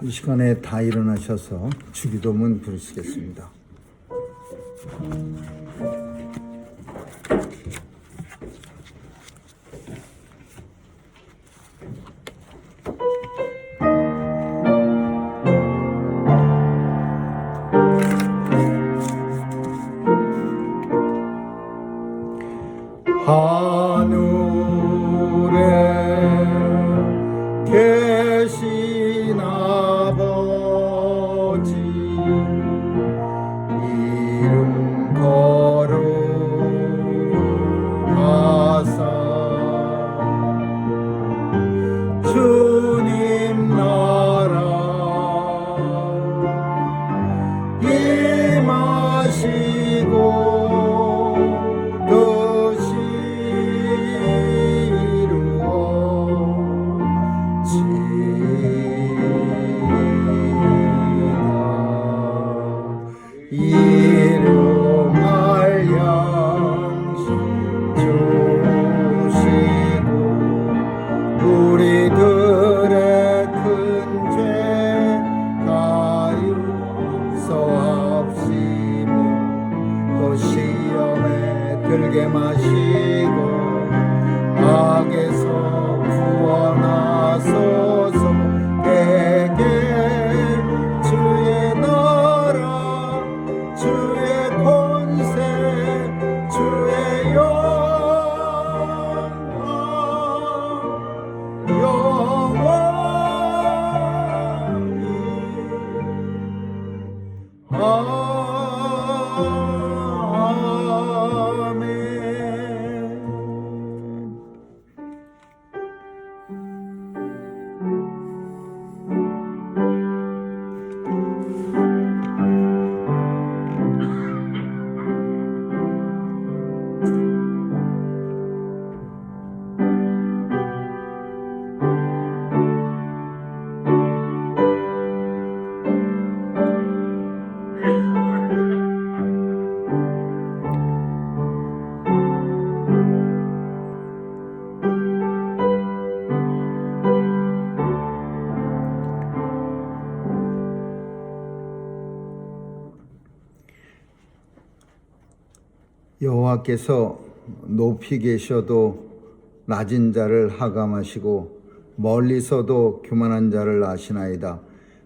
이 시간에 다 일어나셔서 주기도문 부르시겠습니다. 하늘에 계신 아버지 이름 거룩하사 주님 나라 임하시고 일용할 양식 주시고 우리들의 큰 죄 가유서합시며 또 시험에 들게 마시고 악에서 구원하소서. 대개 주의 나라 주의 권세 주의 영광 영원히 아멘. 여호와께서 높이 계셔도 낮은 자를 하감하시고 멀리서도 교만한 자를 아시나이다.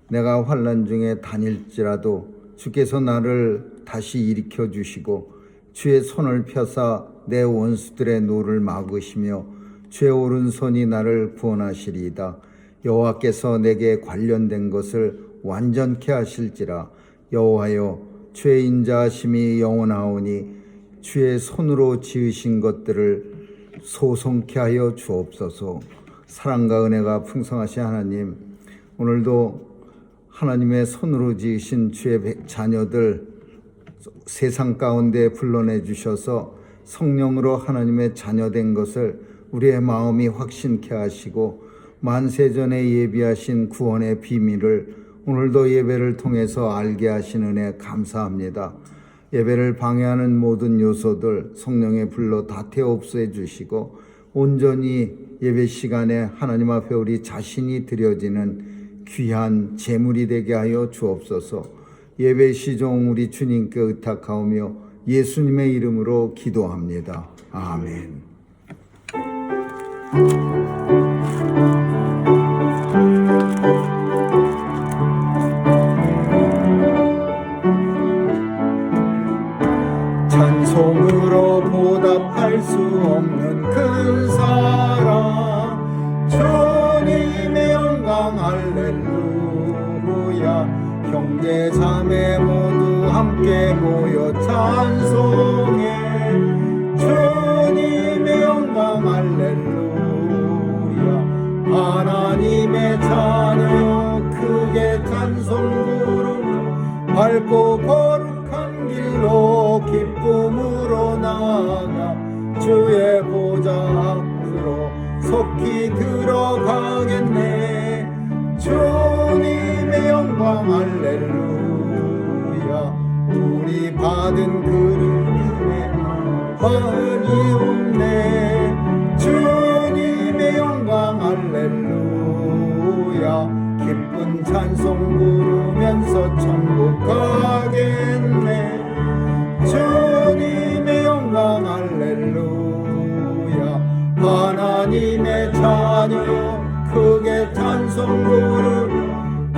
내가 환난 중에 다닐지라도 주께서 나를 다시 일으켜 주시고 주의 손을 펴사 내 원수들의 노를 막으시며 주의 오른손이 나를 구원하시리이다. 여호와께서 내게 관련된 것을 완전케 하실지라. 여호와여 주의 인자하심이 영원하오니 주의 손으로 지으신 것들을 소송케 하여 주옵소서. 사랑과 은혜가 풍성하신 하나님, 오늘도 하나님의 손으로 지으신 주의 자녀들 세상 가운데 불러내 주셔서 성령으로 하나님의 자녀된 것을 우리의 마음이 확신케 하시고 만세전에 예비하신 구원의 비밀을 오늘도 예배를 통해서 알게 하신 은혜 감사합니다. 예배를 방해하는 모든 요소들 성령의 불로 다 태워 없애 주시고 온전히 예배 시간에 하나님 앞에 우리 자신이 드려지는 귀한 제물이 되게 하여 주옵소서. 예배 시종 우리 주님께 의탁하오며 예수님의 이름으로 기도합니다. 아멘. 찬송으로 보답할 수 없는 큰 사랑 주님의 영광 할렐루야. 형제 자매 모두 함께 모여 찬송해 주님의 영광 할렐루야. 하나님의 자녀 크게 찬송 부르며 밝고 거룩한 길로 기쁨으로 나아가 주의 보좌 앞으로 속히 들어가겠네. 주님의 영광 할렐루야. 우리 받은 그릇에 한이 없네. 주님의 영광 할렐루야. 기쁜 찬송 부르면서 천국 가겠네. 주님의 영광 할렐루야. 하나님의 자녀여 크게 찬송 부르며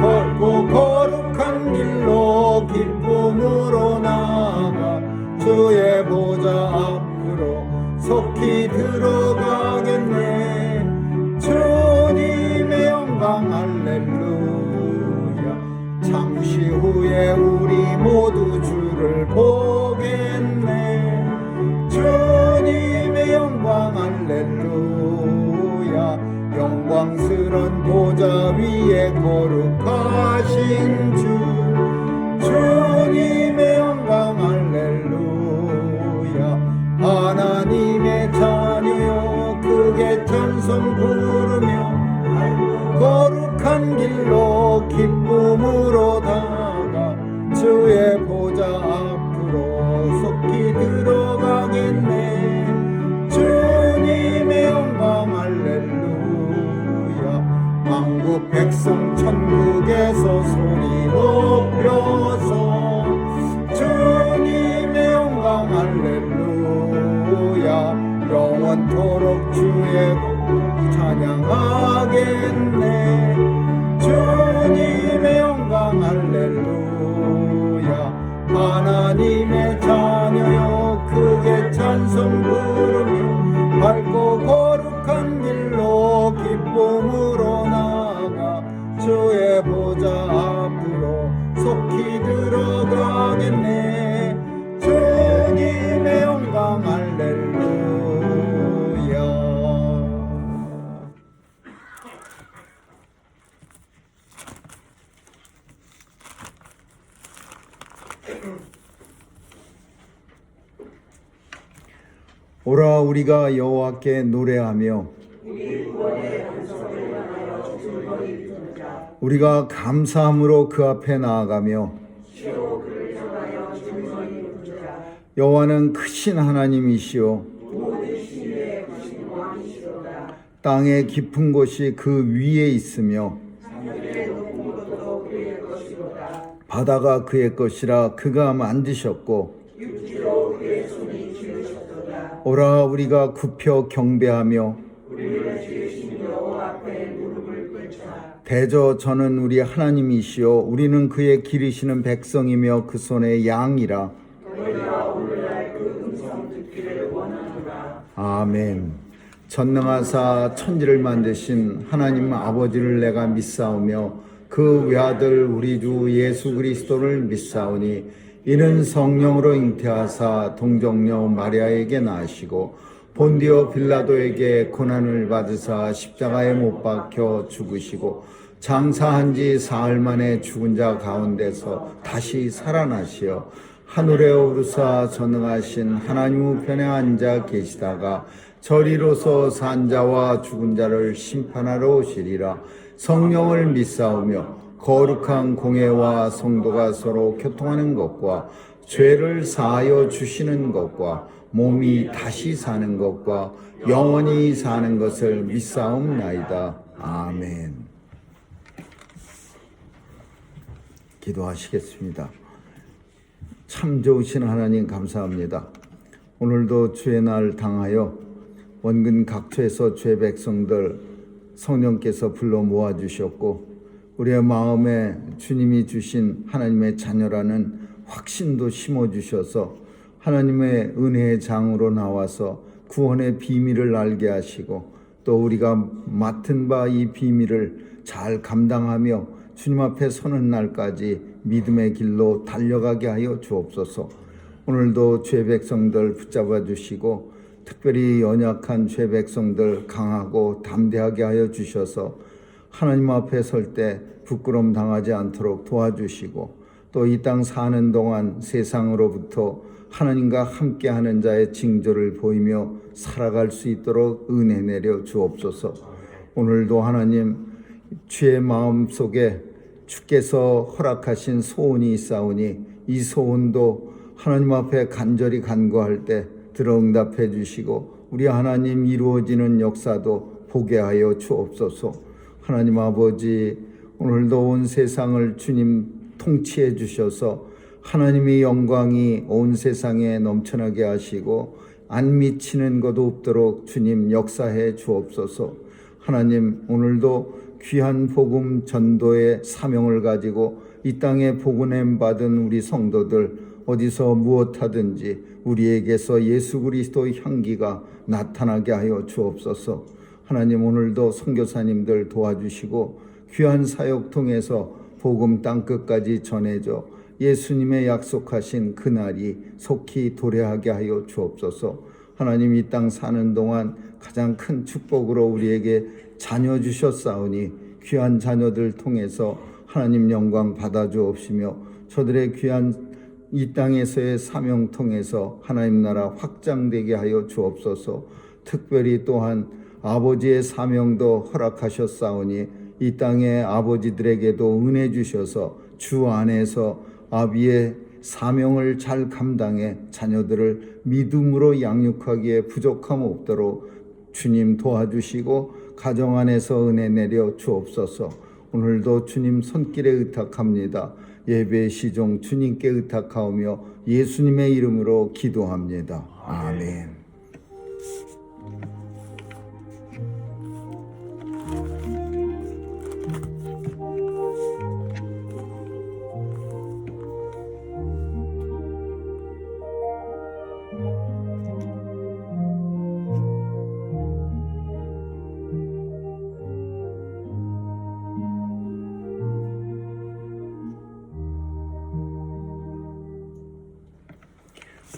걷고 거룩한 길로 기쁨으로 나아가 주의 보좌 앞으로 속히 들어가겠네. 주님의 영광 할렐루야. 잠시 후에 우리 모두 주를 보겠네. 주님의 영광 할렐루야. 영광스런 보좌 위에 거룩하신 주. 주님의 영광 할렐루야. 하나님의 자녀여 크게 찬송 부르며 거룩한 길로 기쁨으로 다가 주의 보좌 앞으로 속히 들어가겠네. 주님의 영광 할렐루야. 만국 백성 천국에서 소리 높여서 주님의 영광 할렐루야. 영원토록 주의 찬양하겠네. 주님의 영광 할렐루야. 하나님의 자녀여 크게 찬송 부르며 밝고 거룩한 길로 기쁨으로 나아가 주의 보좌 앞으로 속히 들어가겠네. 주님의 영광 할렐루야. 오라 우리가 여호와께 노래하며 우리가 감사함으로 그 앞에 나아가며 여호와는 크신 하나님이시오 땅의 깊은 곳이 그 위에 있으며 바다가 그의 것이라 그가 만드셨고 오라 우리가 굽혀 경배하며 대저 저는 우리 하나님이시요 우리는 그의 기르시는 백성이며 그 손의 양이라. 아멘. 전능하사 천지를 만드신 하나님 아버지를 내가 믿사오며 그 외아들 우리 주 예수 그리스도를 믿사오니 이는 성령으로 잉태하사 동정녀 마리아에게 나시고 본디오 빌라도에게 고난을 받으사 십자가에 못 박혀 죽으시고 장사한 지 사흘 만에 죽은 자 가운데서 다시 살아나시어 하늘에 오르사 전능하신 하나님 우편에 앉아 계시다가 저리로서 산 자와 죽은 자를 심판하러 오시리라. 성령을 믿사오며 거룩한 공회와 성도가 서로 교통하는 것과 죄를 사하여 주시는 것과 몸이 다시 사는 것과 영원히 사는 것을 믿사옵나이다. 아멘. 기도하시겠습니다. 참 좋으신 하나님 감사합니다. 오늘도 주의 날 당하여 원근 각처에서 주의 백성들 성령께서 불러 모아주셨고 우리의 마음에 주님이 주신 하나님의 자녀라는 확신도 심어주셔서 하나님의 은혜의 장으로 나와서 구원의 비밀을 알게 하시고 또 우리가 맡은 바 이 비밀을 잘 감당하며 주님 앞에 서는 날까지 믿음의 길로 달려가게 하여 주옵소서. 오늘도 주의 백성들 붙잡아 주시고 특별히 연약한 주의 백성들 강하고 담대하게 하여 주셔서 하나님 앞에 설 때 부끄러움 당하지 않도록 도와주시고 또 이 땅 사는 동안 세상으로부터 하나님과 함께하는 자의 징조를 보이며 살아갈 수 있도록 은혜 내려 주옵소서. 오늘도 하나님 주의 마음속에 주께서 허락하신 소원이 있사오니 이 소원도 하나님 앞에 간절히 간구할 때 들어 응답해 주시고 우리 하나님 이루어지는 역사도 보게 하여 주옵소서. 하나님 아버지 오늘도 온 세상을 주님 통치해 주셔서 하나님의 영광이 온 세상에 넘쳐나게 하시고 안 미치는 것 없도록 주님 역사해 주옵소서. 하나님, 오늘도 귀한 복음 전도의 사명을 가지고 이 땅에 복음을 받은 우리 성도들 어디서 무엇하든지 우리에게서 예수 그리스도의 향기가 나타나게 하여 주옵소서. 하나님, 오늘도 선교사님들 도와주시고 귀한 사역 통해서 복음 땅끝까지 전해져 예수님의 약속하신 그날이 속히 도래하게 하여 주옵소서. 하나님, 이 땅 사는 동안 가장 큰 축복으로 우리에게 자녀 주셨사오니 귀한 자녀들 통해서 하나님 영광 받아 주옵시며 저들의 귀한 이 땅에서의 사명 통해서 하나님 나라 확장되게 하여 주옵소서. 특별히 또한 아버지의 사명도 허락하셨사오니 이 땅의 아버지들에게도 은혜 주셔서 주 안에서 아비의 사명을 잘 감당해 자녀들을 믿음으로 양육하기에 부족함 없도록 주님 도와주시고 가정 안에서 은혜 내려 주옵소서. 오늘도 주님 손길에 의탁합니다. 예배 시종 주님께 의탁하오며 예수님의 이름으로 기도합니다. 아멘.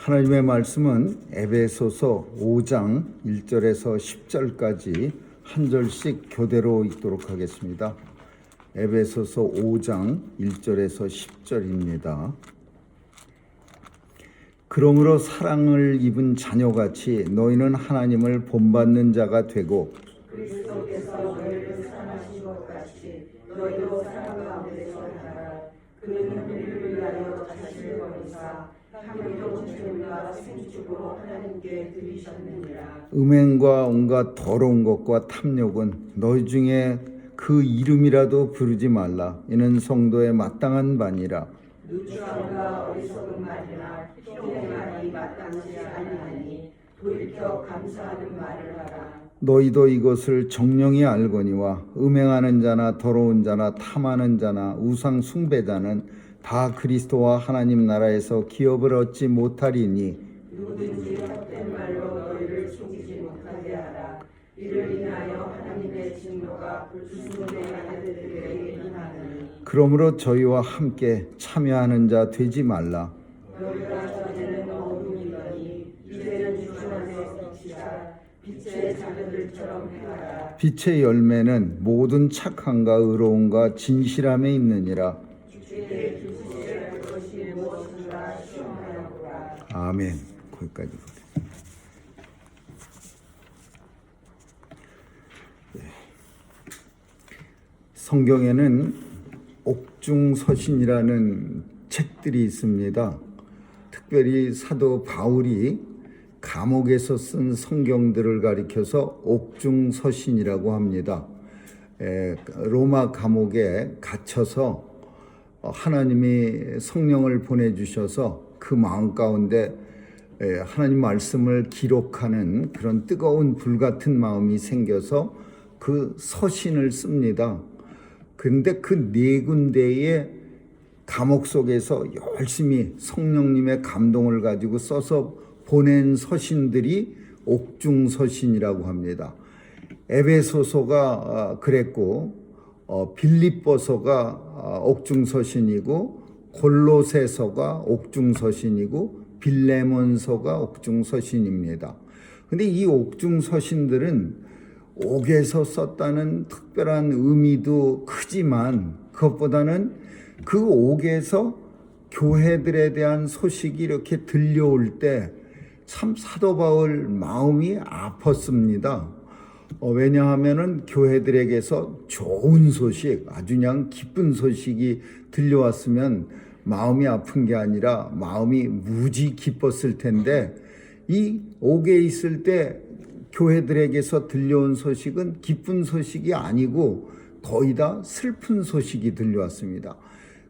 하나님의 말씀은 에베소서 5장 1절에서 10절까지 한 절씩 교대로 읽도록 하겠습니다. 에베소서 5장 1절에서 10절입니다. 그러므로 사랑을 입은 자녀같이 너희는 하나님을 본받는 자가 되고 그리스도께서 너희를 사랑하신 것 같이 너희도 사랑 가운데 살아라. 그는 우리를 위하여 자신을 버리사 향기로운 죽음과 생축으로 하나님께 드리셨느니라. 음행과 온갖 더러운 것과 탐욕은 너희 중에 그 이름이라도 부르지 말라. 이는 성도의 마땅한 바니라. 누추함과 어리석은 말이나 희롱의 말이 마땅치 아니하니 돌이켜 감사하는 말을 하라. 너희도 이것을 정령이 알거니와 음행하는 자나 더러운 자나 탐하는 자나 우상 숭배자는 다 그리스도와 하나님 나라에서 기업을 얻지 못하리니 누구든지 헛된 말로 너희를 속이지 못하게 하라. 이를 인하여 하나님의 진노가 불순종의 아들들에게 임하느니 그러므로 저희와 함께 참여하는 자 되지 말라. 너희가 전에는 어둠이더니 이제는 주 안에 빛이라. 빛의 자녀들처럼 행하라. 빛의 열매는 모든 착함과 의로움과 진실함에 있느니라. 주의 길치에 할 것이 무엇인가 시험하여보라. 아멘. 거기까지 보겠습니다. 성경에는 옥중서신이라는 책들이 있습니다. 특별히 사도 바울이 감옥에서 쓴 성경들을 가리켜서 옥중서신이라고 합니다. 로마 감옥에 갇혀서 하나님이 성령을 보내주셔서 그 마음 가운데 하나님 말씀을 기록하는 그런 뜨거운 불같은 마음이 생겨서 그 서신을 씁니다. 그런데 그 네 군데의 감옥 속에서 열심히 성령님의 감동을 가지고 써서 보낸 서신들이 옥중서신이라고 합니다. 에베소서가 그랬고 빌립보서가 옥중서신이고 골로새서가 옥중서신이고 빌레몬서가 옥중서신입니다. 근데 이 옥중서신들은 옥에서 썼다는 특별한 의미도 크지만 그것보다는 그 옥에서 교회들에 대한 소식이 이렇게 들려올 때 참 사도 바울 마음이 아팠습니다. 왜냐하면은 교회들에게서 좋은 소식, 아주 그냥 기쁜 소식이 들려왔으면 마음이 아픈 게 아니라 마음이 무지 기뻤을 텐데 이 옥에 있을 때 교회들에게서 들려온 소식은 기쁜 소식이 아니고 거의 다 슬픈 소식이 들려왔습니다.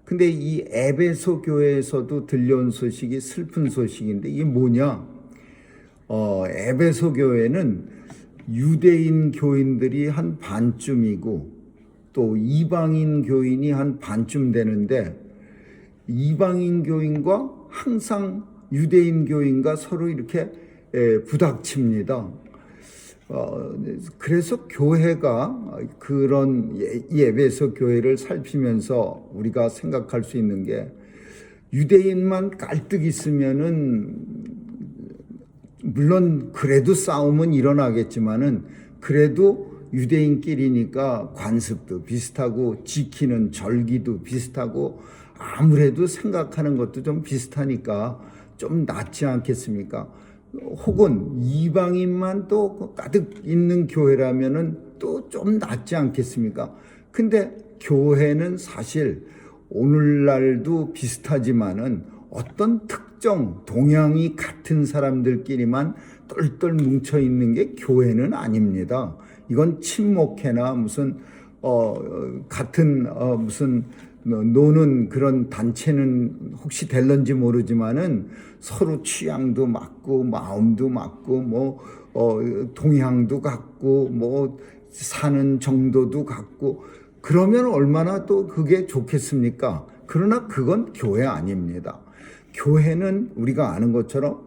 근데 이 에베소 교회에서도 들려온 소식이 슬픈 소식인데 이게 뭐냐? 에베소 교회는 유대인 교인들이 한 반쯤이고 또 이방인 교인이 한 반쯤 되는데 이방인 교인과 항상 유대인 교인과 서로 이렇게 부닥칩니다. 그래서 교회가 그런 이 에베소 교회를 살피면서 우리가 생각할 수 있는 게 유대인만 깔뜩 있으면은 물론 그래도 싸움은 일어나겠지만은 그래도 유대인끼리니까 관습도 비슷하고 지키는 절기도 비슷하고 아무래도 생각하는 것도 좀 비슷하니까 좀 낫지 않겠습니까? 혹은 이방인만 또 가득 있는 교회라면은 또 좀 낫지 않겠습니까? 근데 교회는 사실 오늘날도 비슷하지만은 어떤 특정 동향이 같은 사람들끼리만 똘똘 뭉쳐 있는 게 교회는 아닙니다. 이건 친목회나 무슨 같은 무슨 노는 그런 단체는 혹시 될런지 모르지만은 서로 취향도 맞고 마음도 맞고 뭐 동향도 같고 뭐 사는 정도도 같고 그러면 얼마나 또 그게 좋겠습니까? 그러나 그건 교회 아닙니다. 교회는 우리가 아는 것처럼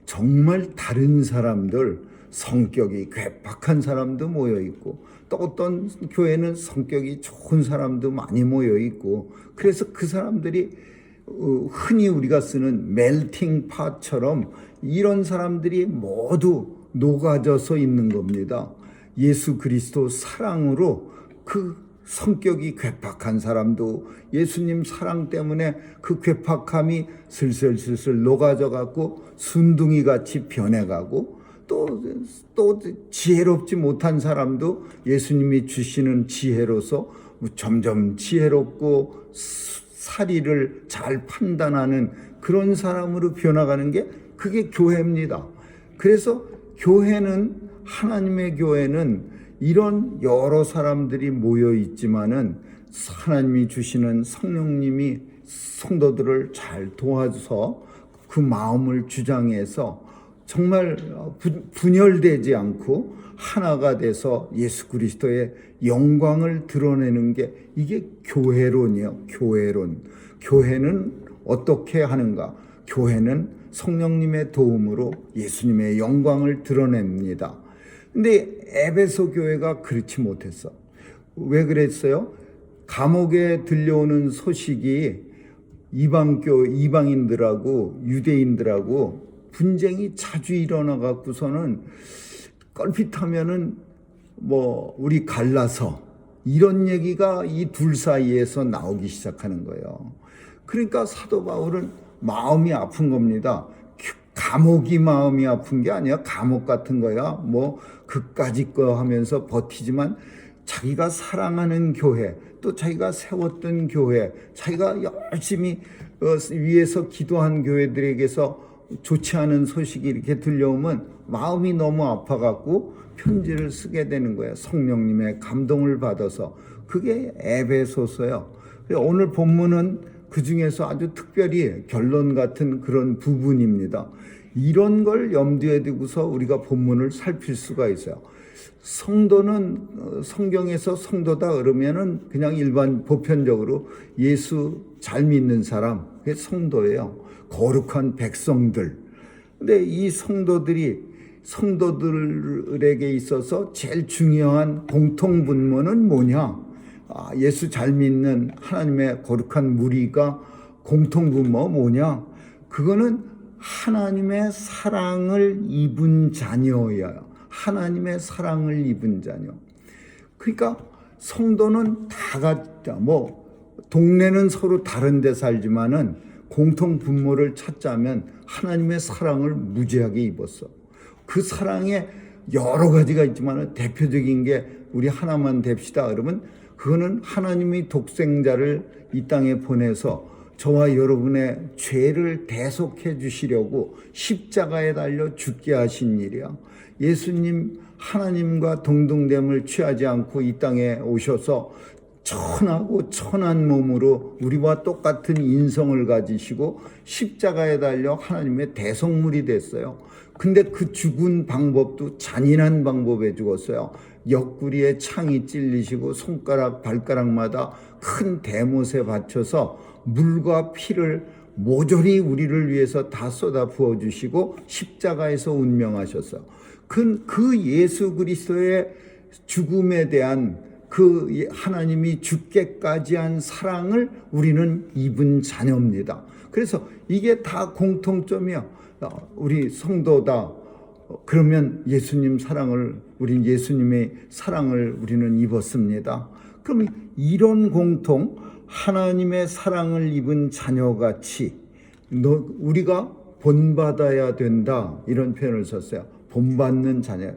정말 다른 사람들, 성격이 괴팍한 사람도 모여 있고 또 어떤 교회는 성격이 좋은 사람도 많이 모여 있고 그래서 그 사람들이 흔히 우리가 쓰는 멜팅 팟처럼 이런 사람들이 모두 녹아져서 있는 겁니다. 예수 그리스도 사랑으로 그 성격이 괴팍한 사람도 예수님 사랑 때문에 그 괴팍함이 슬슬슬슬 녹아져 갖고 순둥이 같이 변해가고 또 지혜롭지 못한 사람도 예수님이 주시는 지혜로서 점점 지혜롭고 사리를 잘 판단하는 그런 사람으로 변화가는 게 그게 교회입니다. 그래서 교회는 하나님의 교회는 이런 여러 사람들이 모여 있지만은 하나님이 주시는 성령님이 성도들을 잘 도와서 그 마음을 주장해서 정말 분열되지 않고 하나가 돼서 예수 그리스도의 영광을 드러내는 게 이게 교회론이에요. 교회론. 교회는 어떻게 하는가? 교회는 성령님의 도움으로 예수님의 영광을 드러냅니다. 근데 에베소 교회가 그렇지 못했어. 왜 그랬어요? 감옥에 들려오는 소식이 이방인들하고 유대인들하고 분쟁이 자주 일어나 갖고서는 껄핏하면은 뭐 우리 갈라서 이런 얘기가 이 둘 사이에서 나오기 시작하는 거예요. 그러니까 사도 바울은 마음이 아픈 겁니다. 감옥이 마음이 아픈 게 아니야. 감옥 같은 거야. 뭐 그까짓 거 하면서 버티지만 자기가 사랑하는 교회, 또 자기가 세웠던 교회, 자기가 열심히 위에서 기도한 교회들에게서 좋지 않은 소식이 이렇게 들려오면 마음이 너무 아파갖고 편지를 쓰게 되는 거예요. 성령님의 감동을 받아서. 그게 에베소서예요. 오늘 본문은 그 중에서 아주 특별히 결론 같은 그런 부분입니다. 이런 걸 염두에 두고서 우리가 본문을 살필 수가 있어요. 성도는 성경에서 성도다 그러면은 그냥 일반 보편적으로 예수 잘 믿는 사람, 그게 성도예요. 거룩한 백성들. 근데 이 성도들에게 있어서 제일 중요한 공통분모는 뭐냐? 예수 잘 믿는 하나님의 거룩한 무리가 공통분모 뭐냐? 그거는 하나님의 사랑을 입은 자녀예요. 하나님의 사랑을 입은 자녀. 그러니까 성도는 다 같다. 뭐 동네는 서로 다른 데 살지만은 공통 분모를 찾자면 하나님의 사랑을 무지하게 입었어. 그 사랑에 여러 가지가 있지만 대표적인 게 우리 하나만 됩시다. 그러면 그거는 하나님이 독생자를 이 땅에 보내서 저와 여러분의 죄를 대속해 주시려고 십자가에 달려 죽게 하신 일이야. 예수님 하나님과 동등됨을 취하지 않고 이 땅에 오셔서 천하고 천한 몸으로 우리와 똑같은 인성을 가지시고 십자가에 달려 하나님의 대성물이 됐어요. 근데 그 죽은 방법도 잔인한 방법에 죽었어요. 옆구리에 창이 찔리시고 손가락 발가락마다 큰 대못에 받쳐서 물과 피를 모조리 우리를 위해서 다 쏟아 부어주시고 십자가에서 운명하셨어요. 그 예수 그리스도의 죽음에 대한 그 하나님이 죽게까지 한 사랑을 우리는 입은 자녀입니다. 그래서 이게 다 공통점이야. 우리 성도다. 그러면 예수님 사랑을, 우린 예수님의 사랑을 우리는 입었습니다. 그러면 이런 공통, 하나님의 사랑을 입은 자녀같이 우리가 본받아야 된다, 이런 표현을 썼어요. 본받는 자녀.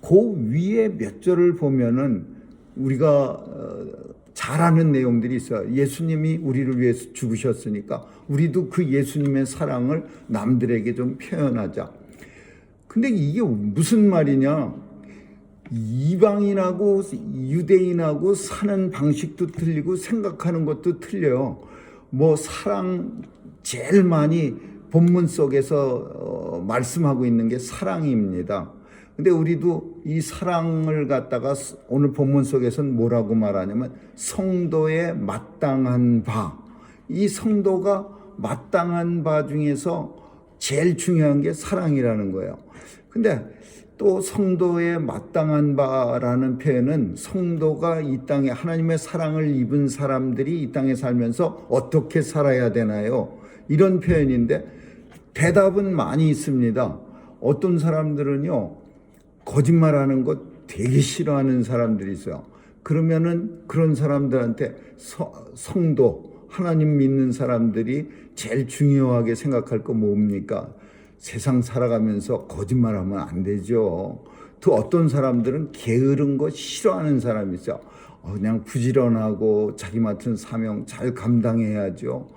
그 위에 몇 절을 보면은 우리가 잘 아는 내용들이 있어요. 예수님이 우리를 위해서 죽으셨으니까 우리도 그 예수님의 사랑을 남들에게 좀 표현하자. 근데 이게 무슨 말이냐? 이방인하고 유대인하고 사는 방식도 틀리고 생각하는 것도 틀려요. 뭐 사랑, 제일 많이 본문 속에서 말씀하고 있는 게 사랑입니다. 근데 우리도 이 사랑을 갖다가 오늘 본문 속에서는 뭐라고 말하냐면 성도의 마땅한 바. 이 성도가 마땅한 바 중에서 제일 중요한 게 사랑이라는 거예요. 근데 또 성도의 마땅한 바라는 표현은 성도가 이 땅에 하나님의 사랑을 입은 사람들이 이 땅에 살면서 어떻게 살아야 되나요? 이런 표현인데 대답은 많이 있습니다. 어떤 사람들은요, 거짓말하는 것 되게 싫어하는 사람들이 있어요. 그러면은 그런 사람들한테 성도, 하나님 믿는 사람들이 제일 중요하게 생각할 거 뭡니까? 세상 살아가면서 거짓말하면 안 되죠. 또 어떤 사람들은 게으른 거 싫어하는 사람이 있어요. 그냥 부지런하고 자기 맡은 사명 잘 감당해야죠.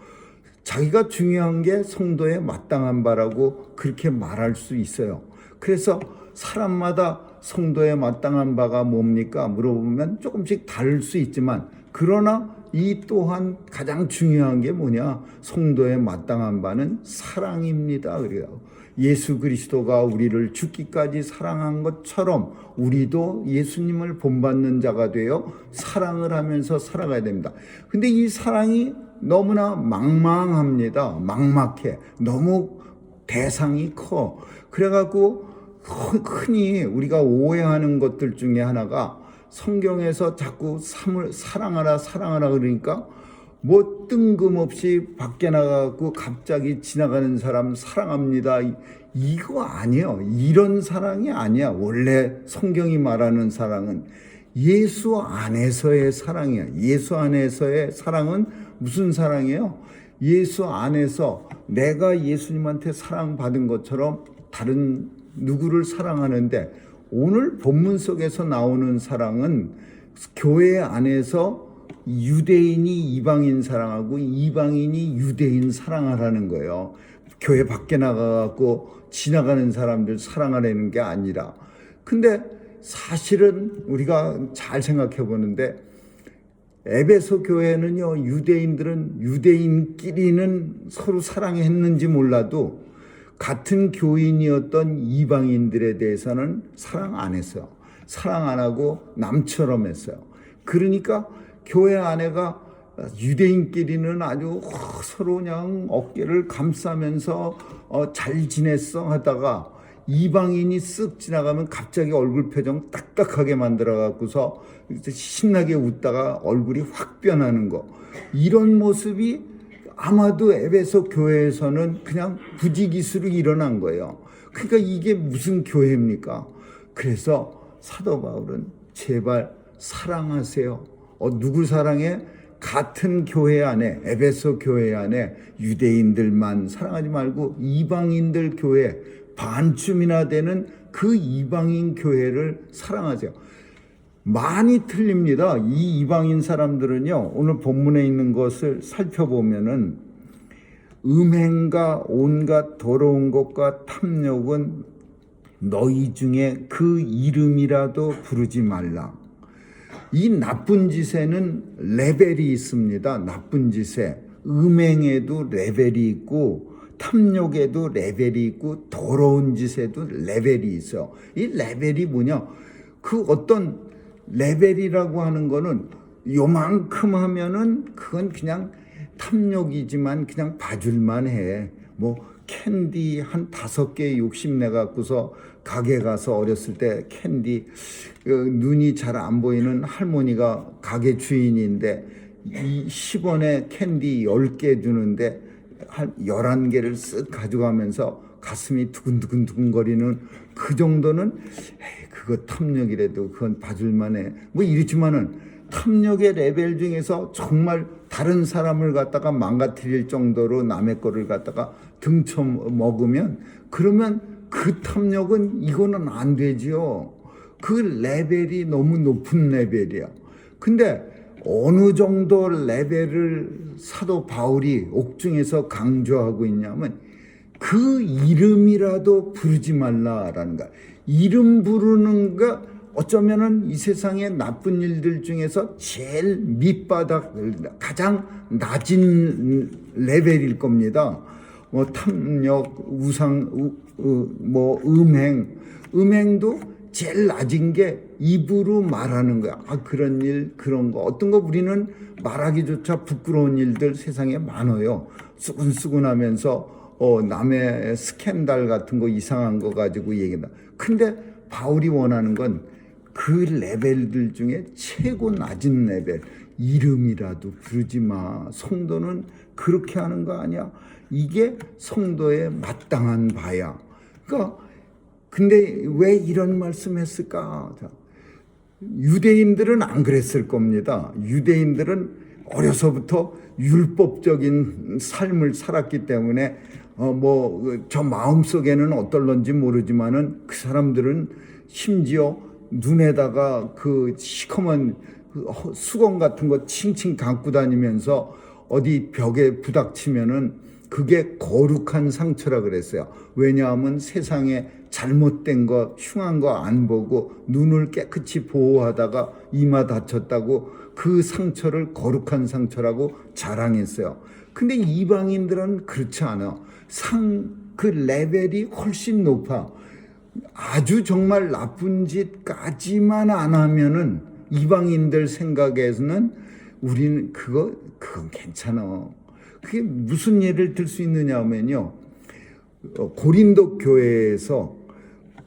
자기가 중요한 게 성도의 마땅한 바라고 그렇게 말할 수 있어요. 그래서 사람마다 성도의 마땅한 바가 뭡니까? 물어보면 조금씩 다를 수 있지만, 그러나 이 또한 가장 중요한 게 뭐냐? 성도의 마땅한 바는 사랑입니다. 그래요. 예수 그리스도가 우리를 죽기까지 사랑한 것처럼 우리도 예수님을 본받는 자가 되어 사랑을 하면서 살아가야 됩니다. 근데 이 사랑이 너무나 막막합니다. 막막해. 너무 대상이 커. 그래갖고 흔히 우리가 오해하는 것들 중에 하나가 성경에서 자꾸 사랑하라 그러니까 뭐 뜬금없이 밖에 나가고 갑자기 지나가는 사람 사랑합니다. 이거 아니에요. 이런 사랑이 아니야. 원래 성경이 말하는 사랑은 예수 안에서의 사랑이야. 예수 안에서의 사랑은 무슨 사랑이에요? 예수 안에서 내가 예수님한테 사랑받은 것처럼 다른 누구를 사랑하는데, 오늘 본문 속에서 나오는 사랑은 교회 안에서 유대인이 이방인 사랑하고 이방인이 유대인 사랑하라는 거예요. 교회 밖에 나가고 지나가는 사람들 사랑하라는 게 아니라. 근데 사실은 우리가 잘 생각해 보는데 에베소 교회는요, 유대인들은 유대인끼리는 서로 사랑했는지 몰라도 같은 교인이었던 이방인들에 대해서는 사랑 안 했어요. 사랑 안 하고 남처럼 했어요. 그러니까 교회 안에가 유대인끼리는 아주 서로 그냥 어깨를 감싸면서 잘 지냈어 하다가 이방인이 쓱 지나가면 갑자기 얼굴 표정 딱딱하게 만들어 갖고서 신나게 웃다가 얼굴이 확 변하는 거. 이런 모습이 아마도 에베소 교회에서는 그냥 부지기수로 일어난 거예요. 그러니까 이게 무슨 교회입니까? 그래서 사도 바울은 제발 사랑하세요. 누굴 사랑해? 같은 교회 안에, 에베소 교회 안에 유대인들만 사랑하지 말고 이방인들 교회, 반쯤이나 되는 그 이방인 교회를 사랑하세요. 많이 틀립니다. 이 이방인 사람들은요, 오늘 본문에 있는 것을 살펴보면은 음행과 온갖 더러운 것과 탐욕은 너희 중에 그 이름이라도 부르지 말라. 이 나쁜 짓에는 레벨이 있습니다. 나쁜 짓에 음행에도 레벨이 있고 탐욕에도 레벨이 있고 더러운 짓에도 레벨이 있어. 이 레벨이 뭐냐? 그 어떤 레벨이라고 하는 거는 요만큼 하면은 그건 그냥 탐욕이지만 그냥 봐줄만 해. 뭐 캔디 한 5개 욕심내 갖고서 가게 가서 어렸을 때 캔디 눈이 잘 안 보이는 할머니가 가게 주인인데 이 10원에 캔디 10개 주는데 한 11개를 쓱 가져가면서 가슴이 두근두근 거리는 그 정도는 에이, 그거 탐욕이라도 그건 봐줄만해. 뭐 이렇지만은 탐욕의 레벨 중에서 정말 다른 사람을 갖다가 망가뜨릴 정도로 남의 거를 갖다가 등쳐 먹으면 그러면 그 탐욕은 이거는 안 되지요. 그 레벨이 너무 높은 레벨이야. 근데 어느 정도 레벨을 사도 바울이 옥중에서 강조하고 있냐면 그 이름이라도 부르지 말라라는 거야. 이름 부르는 거 어쩌면은 이 세상의 나쁜 일들 중에서 제일 밑바닥 가장 낮은 레벨일 겁니다. 뭐 탐욕, 우상, 뭐 음행도 제일 낮은 게 입으로 말하는 거야. 아, 그런 일, 그런 거. 어떤 거 우리는 말하기조차 부끄러운 일들 세상에 많아요. 수근수근하면서 남의 스캔들 같은 거 이상한 거 가지고 얘기한다. 근데 바울이 원하는 건 그 레벨들 중에 최고 낮은 레벨. 이름이라도 부르지 마. 성도는 그렇게 하는 거 아니야? 이게 성도의 마땅한 바야. 그러니까 근데 왜 이런 말씀했을까? 유대인들은 안 그랬을 겁니다. 유대인들은 어려서부터 율법적인 삶을 살았기 때문에 뭐 저 마음속에는 어떨런지 모르지만은 그 사람들은 심지어 눈에다가 그 시커먼 수건 같은 거 칭칭 감고 다니면서 어디 벽에 부닥치면은 그게 거룩한 상처라 그랬어요. 왜냐하면 세상에 잘못된 거, 흉한 거 안 보고 눈을 깨끗이 보호하다가 이마 다쳤다고 그 상처를 거룩한 상처라고 자랑했어요. 근데 이방인들은 그렇지 않아. 그 레벨이 훨씬 높아. 아주 정말 나쁜 짓까지만 안 하면은 이방인들 생각에서는 우리는 그건 괜찮아. 그게 무슨 예를 들 수 있느냐 하면요. 고린도 교회에서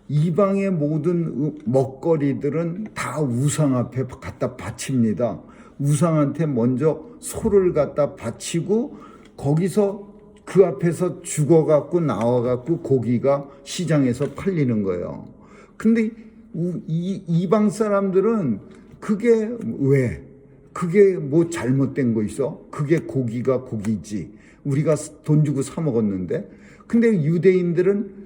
이방의 모든 먹거리들은 다 우상 앞에 갖다 바칩니다. 우상한테 먼저 소를 갖다 바치고 거기서 그 앞에서 죽어갖고 나와갖고 고기가 시장에서 팔리는 거예요. 근데 이방 사람들은 그게 왜? 그게 뭐 잘못된 거 있어? 그게 고기가 고기지. 우리가 돈 주고 사 먹었는데. 근데 유대인들은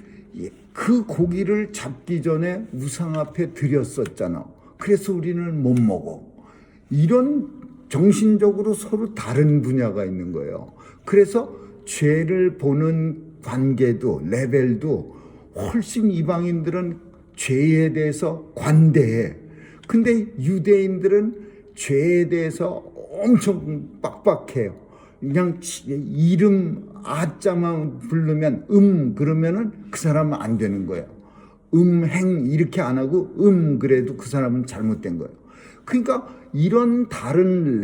그 고기를 잡기 전에 우상 앞에 드렸었잖아. 그래서 우리는 못 먹어. 이런 정신적으로 서로 다른 분야가 있는 거예요. 그래서 죄를 보는 관계도 레벨도 훨씬 이방인들은 죄에 대해서 관대해. 근데 유대인들은 죄에 대해서 엄청 빡빡해요. 그냥 이름 아자만 부르면 그러면은 그 사람은 안 되는 거예요. 행 이렇게 안 하고 그래도 그 사람은 잘못된 거예요. 그러니까 이런 다른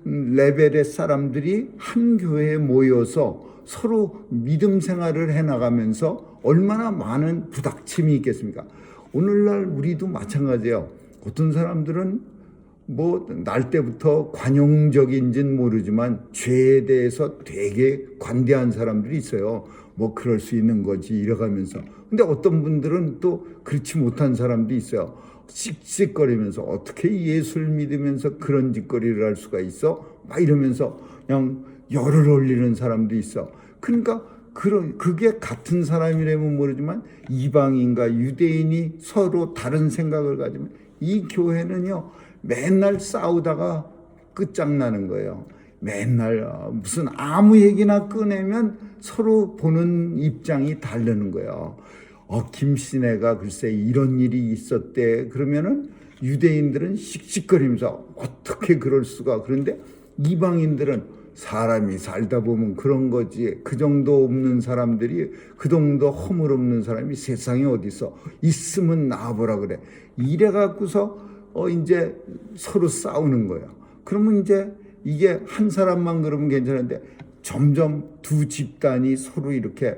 레벨의 사람들이 한 교회에 모여서 서로 믿음 생활을 해나가면서 얼마나 많은 부닥침이 있겠습니까? 오늘날 우리도 마찬가지예요. 어떤 사람들은 뭐 날 때부터 관용적인지는 모르지만 죄에 대해서 되게 관대한 사람들이 있어요. 뭐 그럴 수 있는 거지 이래가면서. 근데 어떤 분들은 또 그렇지 못한 사람도 있어요. 씩씩거리면서 어떻게 예수를 믿으면서 그런 짓거리를 할 수가 있어? 막 이러면서 그냥 열을 올리는 사람도 있어. 그러니까 그게 같은 사람이라면 모르지만 이방인과 유대인이 서로 다른 생각을 가지면 이 교회는요 맨날 싸우다가 끝장나는 거예요. 맨날 무슨 아무 얘기나 꺼내면 서로 보는 입장이 다르는 거예요. 김씨네가 글쎄 이런 일이 있었대. 그러면은 유대인들은 씩씩거리면서 어떻게 그럴 수가. 그런데 이방인들은 사람이 살다 보면 그런 거지. 그 정도 없는 사람들이, 그 정도 허물 없는 사람이 세상에 어디서 있으면 나와보라 그래. 이래 갖고서 이제 서로 싸우는 거예요. 그러면 이제 이게 한 사람만 그러면 괜찮은데 점점 두 집단이 서로 이렇게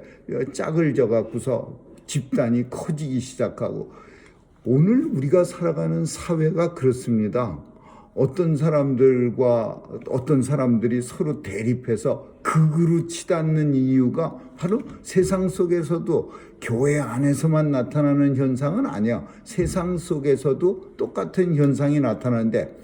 짝을 져 갖고서 집단이 커지기 시작하고, 오늘 우리가 살아가는 사회가 그렇습니다. 어떤 사람들이 서로 대립해서 극으로 치닫는 이유가 바로 세상 속에서도, 교회 안에서만 나타나는 현상은 아니야. 세상 속에서도 똑같은 현상이 나타나는데,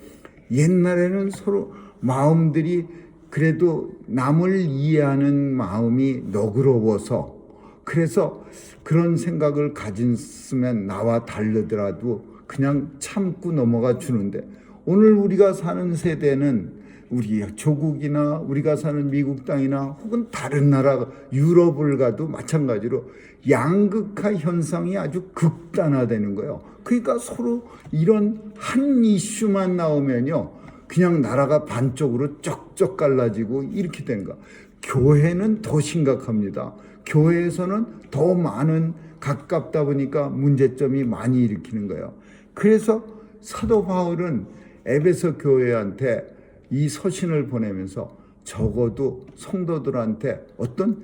옛날에는 서로 마음들이 그래도 남을 이해하는 마음이 너그러워서, 그래서 그런 생각을 가졌으면 나와 다르더라도 그냥 참고 넘어가 주는데, 오늘 우리가 사는 세대는 우리 조국이나 우리가 사는 미국 땅이나 혹은 다른 나라 유럽을 가도 마찬가지로 양극화 현상이 아주 극단화되는 거예요. 그러니까 서로 이런 한 이슈만 나오면요, 그냥 나라가 반쪽으로 쩍쩍 갈라지고 이렇게 되는 거야. 교회는 더 심각합니다. 교회에서는 더 많은, 가깝다 보니까 문제점이 많이 일으키는 거예요. 그래서 사도 바울은 에베소 교회한테 이 서신을 보내면서 적어도 성도들한테 어떤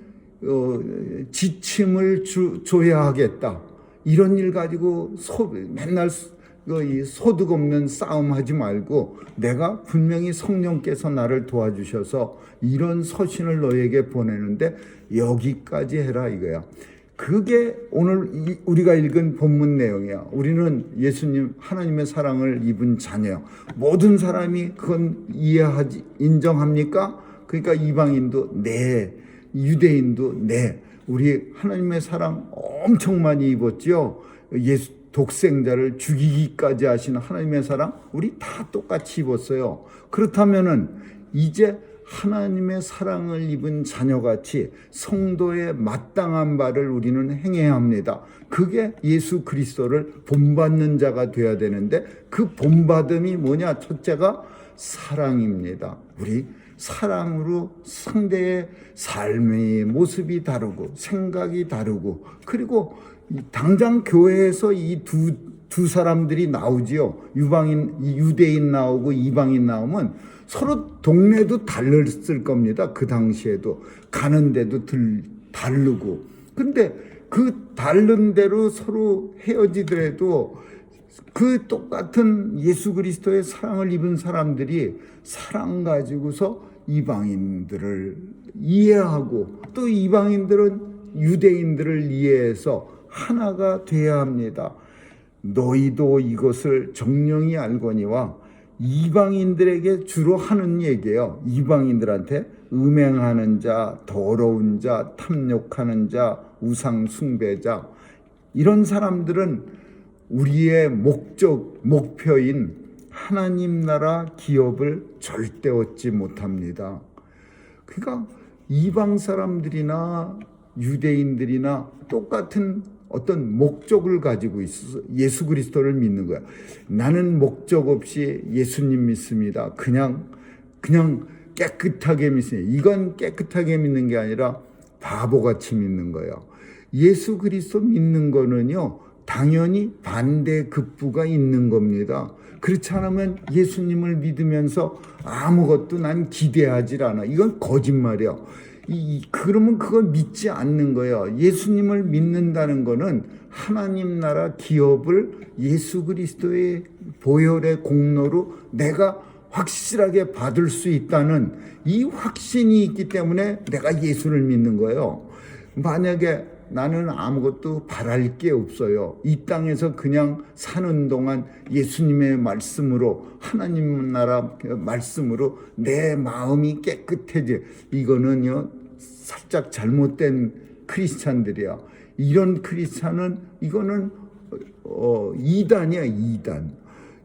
지침을 줘야 하겠다. 이런 일 가지고 맨날 이 소득 없는 싸움하지 말고, 내가 분명히 성령께서 나를 도와주셔서 이런 서신을 너에게 보내는데 여기까지 해라 이거야. 그게 오늘 우리가 읽은 본문 내용이야. 우리는 예수님, 하나님의 사랑을 입은 자녀야. 모든 사람이 그건 인정합니까? 그러니까 이방인도 네, 유대인도 네. 우리 하나님의 사랑 엄청 많이 입었죠. 예수 독생자를 죽이기까지 하신 하나님의 사랑 우리 다 똑같이 입었어요. 그렇다면은 이제 하나님의 사랑을 입은 자녀같이 성도의 마땅한 바를 우리는 행해야 합니다. 그게 예수 그리스도를 본받는 자가 되어야 되는데, 그 본받음이 뭐냐? 첫째가 사랑입니다. 우리 사랑으로 상대의 삶의 모습이 다르고 생각이 다르고, 그리고 당장 교회에서 이 두 사람들이 나오지요. 유대인 나오고 이방인 나오면 서로 동네도 달랐을 겁니다. 그 당시에도 가는 데도 다르고. 근데 그 다른 대로 서로 헤어지더라도 그 똑같은 예수 그리스도의 사랑을 입은 사람들이 사랑 가지고서 이방인들을 이해하고, 또 이방인들은 유대인들을 이해해서 하나가 돼야 합니다. 너희도 이것을 정령이 알거니와, 이방인들에게 주로 하는 얘기예요. 이방인들한테 음행하는 자, 더러운 자, 탐욕하는 자, 우상 숭배자, 이런 사람들은 우리의 목표인 하나님 나라 기업을 절대 얻지 못합니다. 그러니까 이방 사람들이나 유대인들이나 똑같은 어떤 목적을 가지고 있어서 예수 그리스도를 믿는 거야. 나는 목적 없이 예수님 믿습니다. 그냥 깨끗하게 믿습니다. 이건 깨끗하게 믿는 게 아니라 바보같이 믿는 거예요. 예수 그리스도 믿는 거는요, 당연히 반대급부가 있는 겁니다. 그렇지 않으면 예수님을 믿으면서 아무것도 난 기대하지 않아. 이건 거짓말이야. 그러면 그걸 믿지 않는 거예요. 예수님을 믿는다는 거는 하나님 나라 기업을 예수 그리스도의 보혈의 공로로 내가 확실하게 받을 수 있다는 이 확신이 있기 때문에 내가 예수를 믿는 거예요. 만약에 나는 아무것도 바랄 게 없어요. 이 땅에서 그냥 사는 동안 예수님의 말씀으로, 하나님 나라 말씀으로 내 마음이 깨끗해져. 이거는요, 살짝 잘못된 크리스찬들이야. 이런 크리스찬은 이거는 이단이야, 이단.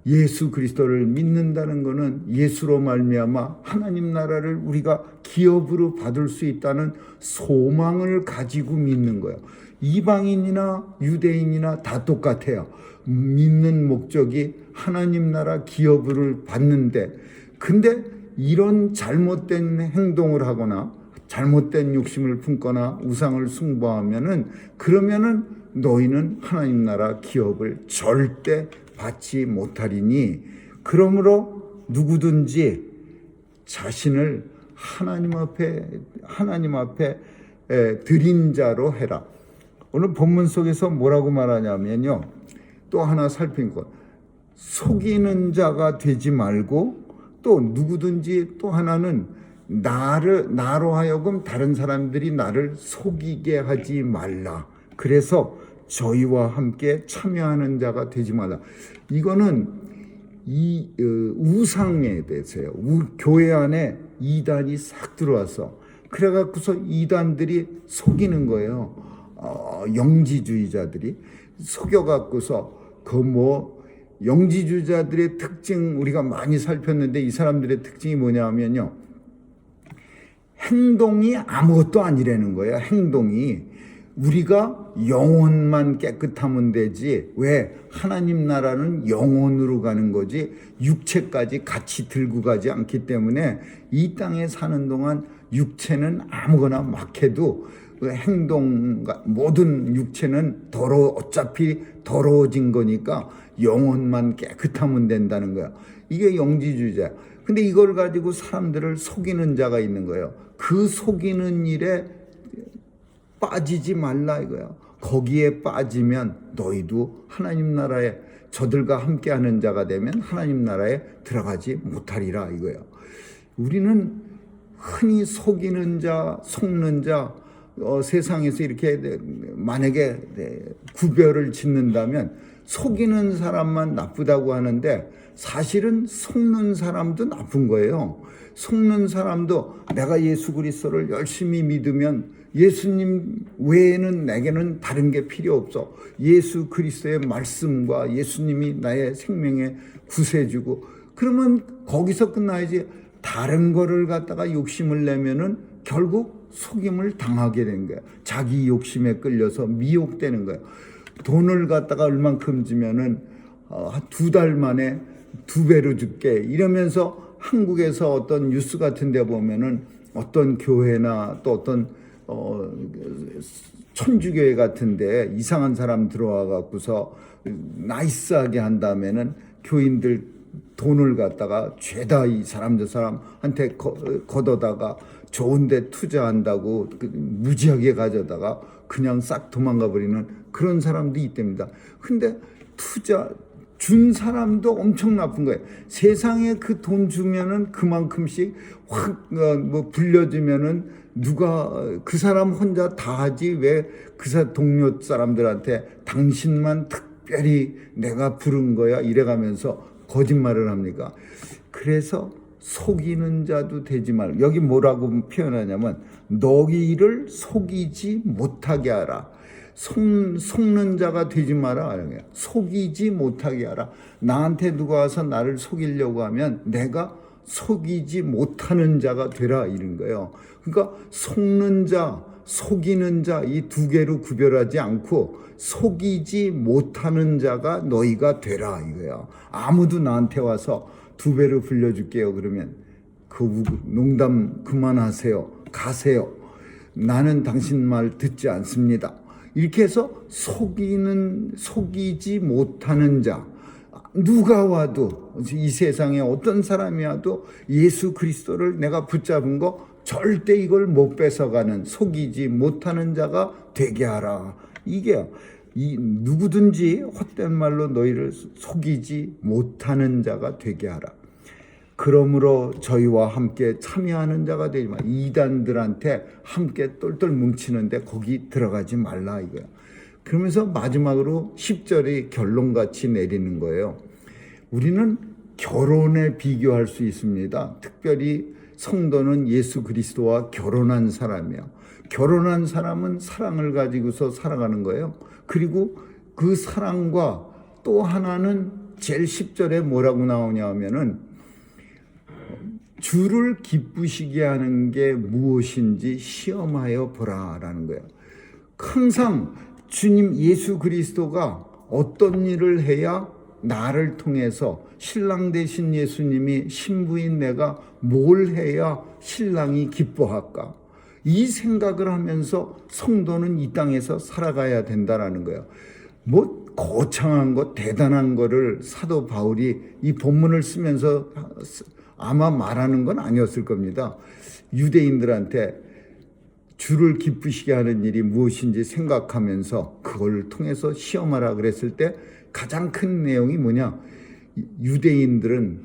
예수 그리스도를 믿는다는 것은 예수로 말미암아 하나님 나라를 우리가 기업으로 받을 수 있다는 소망을 가지고 믿는 거예요. 이방인이나 유대인이나 다 똑같아요. 믿는 목적이 하나님 나라 기업을 받는데, 근데 이런 잘못된 행동을 하거나 잘못된 욕심을 품거나 우상을 숭배하면은, 그러면은 너희는 하나님 나라 기업을 절대 받지 못하리니, 그러므로 누구든지 자신을 하나님 앞에 드린 자로 해라. 오늘 본문 속에서 뭐라고 말하냐면요, 또 하나 살핀 것, 속이는 자가 되지 말고, 또 누구든지 또 하나는 나로 하여금 다른 사람들이 나를 속이게 하지 말라. 그래서 저희와 함께 참여하는 자가 되지 말라. 이거는 이 우상에 대해서요. 교회 안에 이단이 싹 들어와서, 그래갖고서 이단들이 속이는 거예요. 영지주의자들이 속여갖고서 영지주의자들의 특징 우리가 많이 살폈는데, 이 사람들의 특징이 뭐냐면요, 행동이 아무것도 아니라는 거예요. 행동이 우리가 영혼만 깨끗하면 되지, 왜 하나님 나라는 영혼으로 가는 거지 육체까지 같이 들고 가지 않기 때문에 이 땅에 사는 동안 육체는 아무거나 막 해도 행동, 모든 육체는 어차피 더러워진 거니까 영혼만 깨끗하면 된다는 거야. 이게 영지주의자야. 근데 이걸 가지고 사람들을 속이는 자가 있는 거예요. 그 속이는 일에 빠지지 말라 이거야. 거기에 빠지면 너희도 하나님 나라에, 저들과 함께하는 자가 되면 하나님 나라에 들어가지 못하리라 이거예요. 우리는 흔히 속이는 자, 속는 자, 세상에서 이렇게 만약에 구별을 짓는다면 속이는 사람만 나쁘다고 하는데, 사실은 속는 사람도 나쁜 거예요. 속는 사람도 내가 예수 그리스도를 열심히 믿으면 예수님 외에는 내게는 다른 게 필요 없어. 예수 그리스도의 말씀과 예수님이 나의 생명의 구세주고, 그러면 거기서 끝나야지. 다른 거를 갖다가 욕심을 내면은 결국 속임을 당하게 된 거야. 자기 욕심에 끌려서 미혹되는 거야. 돈을 갖다가 얼만큼 주면은 2달 만에 2배로 줄게 이러면서, 한국에서 어떤 뉴스 같은 데 보면은 어떤 교회나 또 어떤 천주교회 같은데 이상한 사람 들어와 갖고서 나이스하게 한다면은 교인들 돈을 갖다가 죄다 이 사람 저 사람한테 걷어다가 좋은데 투자한다고 무지하게 가져다가 그냥 싹 도망가 버리는 그런 사람도 있답니다. 근데 투자 준 사람도 엄청 나쁜 거예요. 세상에 그 돈 주면은 그만큼씩 확 불려주면은 누가 그 사람 혼자 다 하지, 왜 그 동료 사람들한테 당신만 특별히 내가 부른 거야 이래가면서 거짓말을 합니까? 그래서 속이는 자도 되지 말고, 여기 뭐라고 표현하냐면 너희를 속이지 못하게 하라. 속는 자가 되지 마라. 속이지 못하게 하라. 나한테 누가 와서 나를 속이려고 하면 내가 속이지 못하는 자가 되라 이런 거예요. 그러니까 속는 자, 속이는 자 이 두 개로 구별하지 않고 속이지 못하는 자가 너희가 되라 이거예요. 아무도 나한테 와서 2배로 불려줄게요 그러면 그 농담 그만하세요. 가세요. 나는 당신 말 듣지 않습니다. 이렇게 해서 속이지 못하는 자, 누가 와도, 이 세상에 어떤 사람이 와도 예수 그리스도를 내가 붙잡은 거 절대 이걸 못 뺏어가는, 속이지 못하는 자가 되게 하라. 이게 누구든지 헛된 말로 너희를 속이지 못하는 자가 되게 하라. 그러므로 저희와 함께 참여하는 자가 되지 마. 이단들한테 함께 똘똘 뭉치는데 거기 들어가지 말라 이거야. 그러면서 마지막으로 10절이 결론같이 내리는 거예요. 우리는 결혼에 비교할 수 있습니다. 특별히 성도는 예수 그리스도와 결혼한 사람이야. 결혼한 사람은 사랑을 가지고서 살아가는 거예요. 그리고 그 사랑과 또 하나는 제일 10절에 뭐라고 나오냐 하면은 주를 기쁘시게 하는 게 무엇인지 시험하여 보라라는 거예요. 항상 주님 예수 그리스도가 어떤 일을 해야 나를 통해서 신랑 되신 예수님이 신부인 내가 뭘 해야 신랑이 기뻐할까? 이 생각을 하면서 성도는 이 땅에서 살아가야 된다라는 거예요. 뭐 거창한 것, 대단한 거를 사도 바울이 이 본문을 쓰면서 아마 말하는 건 아니었을 겁니다. 유대인들한테 주를 기쁘시게 하는 일이 무엇인지 생각하면서 그걸 통해서 시험하라 그랬을 때 가장 큰 내용이 뭐냐? 유대인들은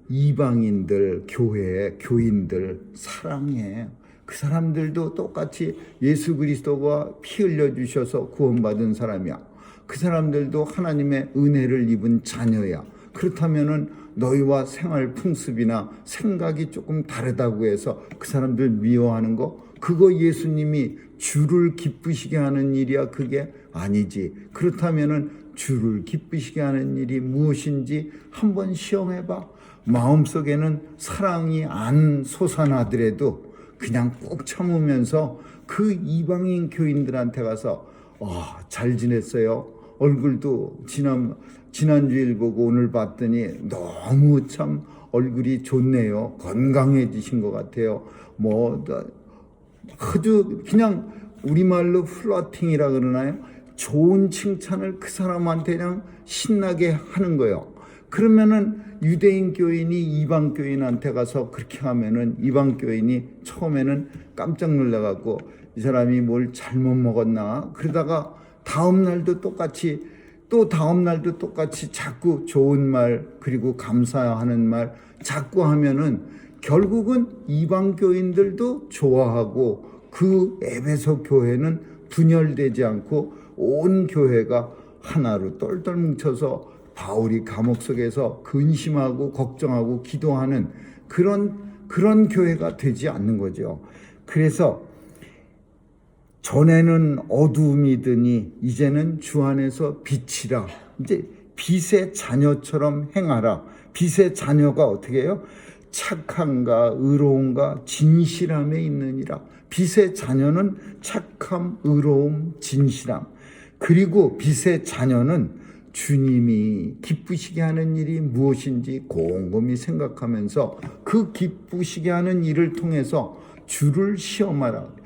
이방인들, 교회, 교인들 사랑해. 그 사람들도 똑같이 예수 그리스도가 피 흘려주셔서 구원받은 사람이야. 그 사람들도 하나님의 은혜를 입은 자녀야. 그렇다면은 너희와 생활 풍습이나 생각이 조금 다르다고 해서 그 사람들 미워하는 거, 그거 예수님이 주를 기쁘시게 하는 일이야. 그게 아니지. 그렇다면은 주를 기쁘시게 하는 일이 무엇인지 한번 시험해봐. 마음속에는 사랑이 안 솟아나더라도 그냥 꾹 참으면서 그 이방인 교인들한테 가서 잘 지냈어요. 얼굴도 지난주일 보고 오늘 봤더니 너무 참 얼굴이 좋네요. 건강해지신 것 같아요. 아주 그냥 우리말로 플러팅이라 그러나요? 좋은 칭찬을 그 사람한테 그냥 신나게 하는 거예요. 그러면은 유대인 교인이 이방 교인한테 가서 그렇게 하면은 이방 교인이 처음에는 깜짝 놀라갖고 이 사람이 뭘 잘못 먹었나? 그러다가 다음 날도 똑같이 자꾸 좋은 말 그리고 감사하는 말 자꾸 하면은 결국은 이방 교인들도 좋아하고 그 에베소 교회는 분열되지 않고 온 교회가 하나로 똘똘 뭉쳐서 바울이 감옥 속에서 근심하고 걱정하고 기도하는 그런 교회가 되지 않는 거죠. 그래서 전에는 어두움이더니 이제는 주 안에서 빛이라. 이제 빛의 자녀처럼 행하라. 빛의 자녀가 어떻게 해요? 착함과 의로움과 진실함에 있느니라. 빛의 자녀는 착함, 의로움, 진실함. 그리고 빛의 자녀는 주님이 기쁘시게 하는 일이 무엇인지 곰곰이 생각하면서 그 기쁘시게 하는 일을 통해서 주를 시험하라.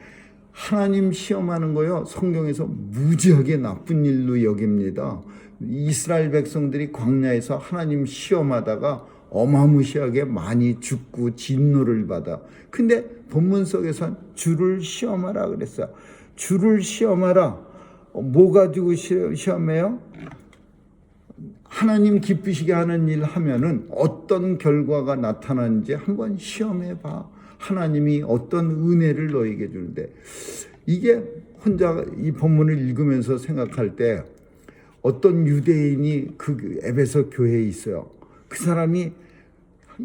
하나님 시험하는 거요, 성경에서 무지하게 나쁜 일로 여깁니다. 이스라엘 백성들이 광야에서 하나님 시험하다가 어마무시하게 많이 죽고 진노를 받아. 근데 본문 속에선 주를 시험하라 그랬어요. 주를 시험하라. 뭐 가지고 시험해요? 하나님 기쁘시게 하는 일 하면은 어떤 결과가 나타나는지 한번 시험해 봐. 하나님이 어떤 은혜를 너에게 주는데, 이게 혼자 이 본문을 읽으면서 생각할 때 어떤 유대인이 그 에베소 교회에 있어요. 그 사람이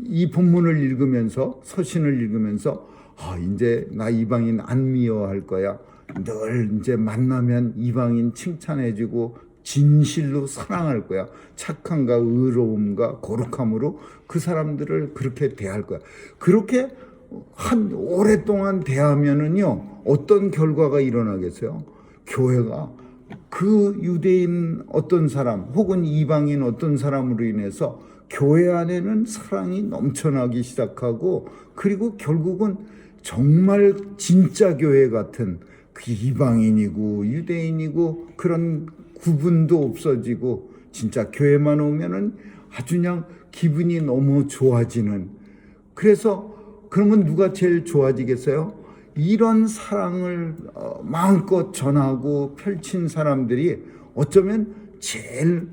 이 본문을 읽으면서, 서신을 읽으면서 이제 나 이방인 안 미워할 거야. 늘 이제 만나면 이방인 칭찬해주고 진실로 사랑할 거야. 착함과 의로움과 거룩함으로 그 사람들을 그렇게 대할 거야. 그렇게 한 오랫동안 대하면은요, 어떤 결과가 일어나겠어요? 교회가 그 유대인 어떤 사람 혹은 이방인 어떤 사람으로 인해서 교회 안에는 사랑이 넘쳐나기 시작하고, 그리고 결국은 정말 진짜 교회 같은 그 이방인이고 유대인이고 그런 구분도 없어지고 진짜 교회만 오면은 아주 그냥 기분이 너무 좋아지는. 그래서 그러면 누가 제일 좋아지겠어요? 이런 사랑을 마음껏 전하고 펼친 사람들이 어쩌면 제일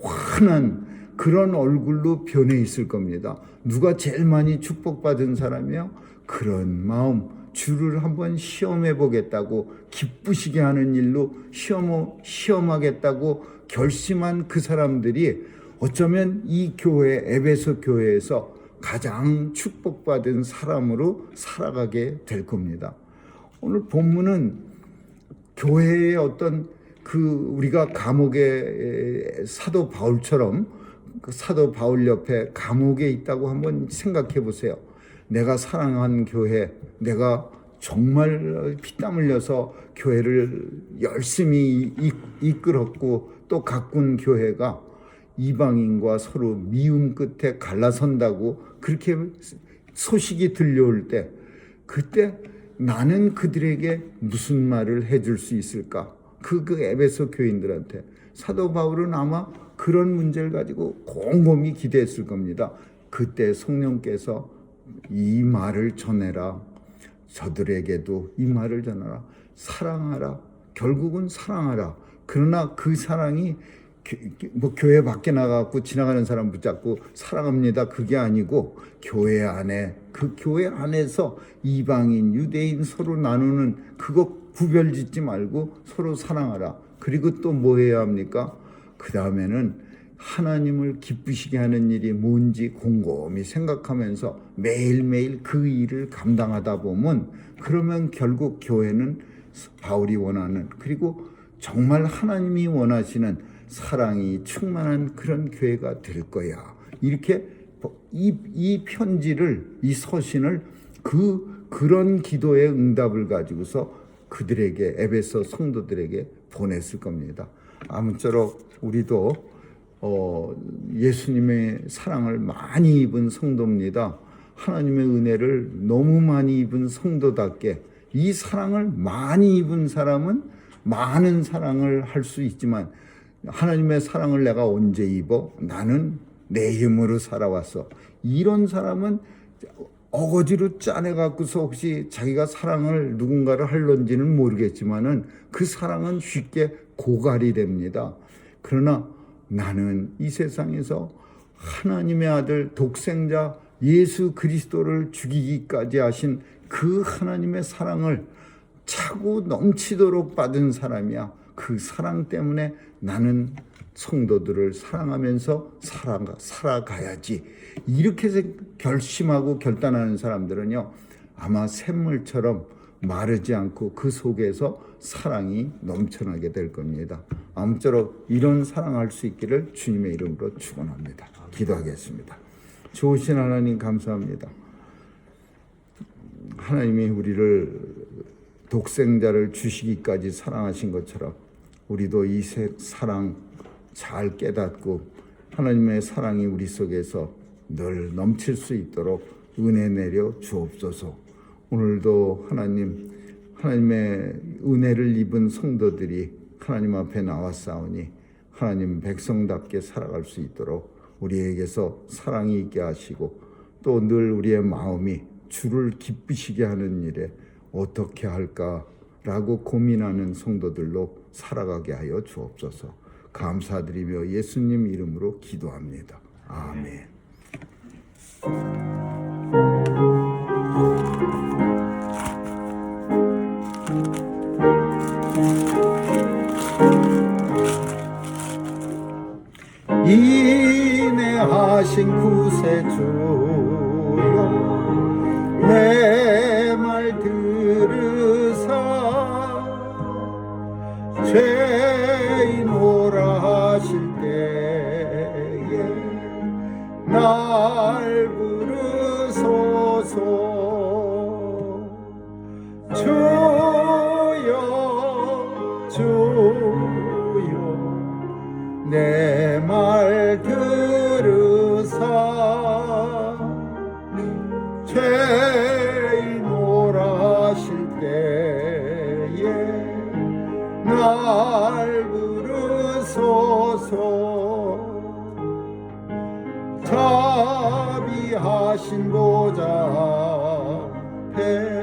환한 그런 얼굴로 변해 있을 겁니다. 누가 제일 많이 축복받은 사람이요? 그런 마음, 주를 한번 시험해 보겠다고, 기쁘시게 하는 일로 시험하겠다고 결심한 그 사람들이 어쩌면 이 교회, 에베소 교회에서 가장 축복받은 사람으로 살아가게 될 겁니다. 오늘 본문은 교회의 어떤 우리가 감옥의 사도 바울처럼 그 사도 바울 옆에 감옥에 있다고 한번 생각해 보세요. 내가 사랑한 교회, 내가 정말 피땀 흘려서 교회를 열심히 이끌었고 또 가꾼 교회가 이방인과 서로 미움 끝에 갈라선다고 그렇게 소식이 들려올 때, 그때 나는 그들에게 무슨 말을 해줄 수 있을까? 그 에베소 교인들한테 사도 바울은 아마 그런 문제를 가지고 곰곰이 기대했을 겁니다. 그때 성령께서 이 말을 전해라. 저들에게도 이 말을 전하라. 사랑하라. 결국은 사랑하라. 그러나 그 사랑이 뭐 교회 밖에 나가고 지나가는 사람 붙잡고 사랑합니다, 그게 아니고 교회 안에, 그 교회 안에서 이방인 유대인 서로 나누는 그거 구별짓지 말고 서로 사랑하라. 그리고 또 뭐 해야 합니까? 그 다음에는 하나님을 기쁘시게 하는 일이 뭔지 곰곰이 생각하면서 매일매일 그 일을 감당하다 보면, 그러면 결국 교회는 바울이 원하는, 그리고 정말 하나님이 원하시는 사랑이 충만한 그런 교회가 될 거야. 이렇게 이 편지를, 이 서신을 그런 기도의 응답을 가지고서 그들에게, 에베소 성도들에게 보냈을 겁니다. 아무쪼록 우리도 예수님의 사랑을 많이 입은 성도입니다. 하나님의 은혜를 너무 많이 입은 성도답게 이 사랑을 많이 입은 사람은 많은 사랑을 할 수 있지만, 하나님의 사랑을 내가 언제 입어? 나는 내 힘으로 살아왔어. 이런 사람은 어거지로 짜내갖고서 혹시 자기가 사랑을 누군가를 할런지는 모르겠지만은 그 사랑은 쉽게 고갈이 됩니다. 그러나 나는 이 세상에서 하나님의 아들 독생자 예수 그리스도를 죽이기까지 하신 그 하나님의 사랑을 차고 넘치도록 받은 사람이야. 그 사랑 때문에 나는 성도들을 사랑하면서 살아가야지. 이렇게 결심하고 결단하는 사람들은요, 아마 샘물처럼 마르지 않고 그 속에서 사랑이 넘쳐나게 될 겁니다. 아무쪼록 이런 사랑할 수 있기를 주님의 이름으로 축원합니다. 기도하겠습니다. 좋으신 하나님 감사합니다. 하나님이 우리를 독생자를 주시기까지 사랑하신 것처럼 우리도 이 사랑 잘 깨닫고 하나님의 사랑이 우리 속에서 늘 넘칠 수 있도록 은혜 내려 주옵소서. 오늘도 하나님의 은혜를 입은 성도들이 하나님 앞에 나왔사오니 하나님 백성답게 살아갈 수 있도록 우리에게서 사랑이 있게 하시고, 또 늘 우리의 마음이 주를 기쁘시게 하는 일에 어떻게 할까라고 고민하는 성도들로 살아가게 하여 주옵소서. 감사드리며 예수님 이름으로 기도합니다. 아멘. 인내하신 구세주여, 내 말 들으사 죄인 오라 하실 때에 날 부르소서. 주여 주여, 내 말 들으사 죄인 오라 하실 때에 날 부르소서. 자비하신 보좌 앞에